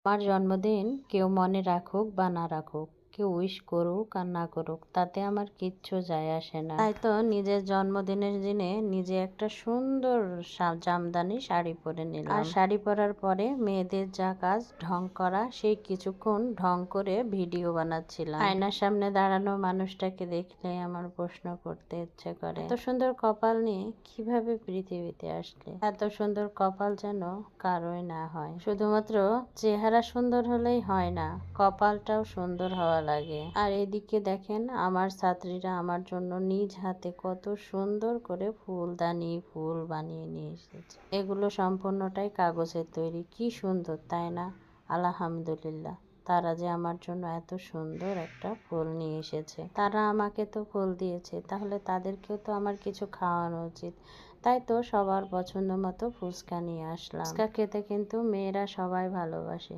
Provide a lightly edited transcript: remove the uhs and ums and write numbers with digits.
আমার জন্মদিন কেউ মনে রাখুক বা না রাখুক, কেউ উইশ করুক আর না করুক, তাতে আমার কিচ্ছু যায় আসে না। তাই তো নিজের জন্মদিনের দিনে নিজে একটা সুন্দর জামদানি শাড়ি পরে নিলাম। আর শাড়ি পরার পরে মেয়েদের যা কাজ ঢং করা, সেই কিছুক্ষণ ঢং করে ভিডিও বানাচ্ছিলাম। আয়নার সামনে দাঁড়ানো মানুষটাকে দেখলে আমার প্রশ্ন করতে ইচ্ছে করে, এত সুন্দর কপাল নিয়ে কিভাবে পৃথিবীতে আসলে? এত সুন্দর কপাল যেন কারোই না হয়। শুধুমাত্র চেহারা সুন্দর হলেই হয় না, কপালটাও সুন্দর হওয়া লাগে। আর এদিকে দেখেন আমার ছাত্রীরা আমার জন্য নিজ হাতে কত সুন্দর করে ফুলদানি ফুল বানিয়ে নিয়ে এসেছে। এগুলো সম্পূর্ণটাই কাগজের তৈরি। কি সুন্দর তাই না? আলহামদুলিল্লাহ, তারা যে আমার জন্য এত সুন্দর একটা ফুল নিয়ে এসেছে। তারা আমাকে তো ফুল দিয়েছে, তাহলে তাদেরকেও তো আমার কিছু খাওয়ানো উচিত। তাই তো সবার পছন্দ মতো ফুচকা নিয়ে আসলাম। ফুচকা খেতে কিন্তু মেয়েরা সবাই ভালোবাসে।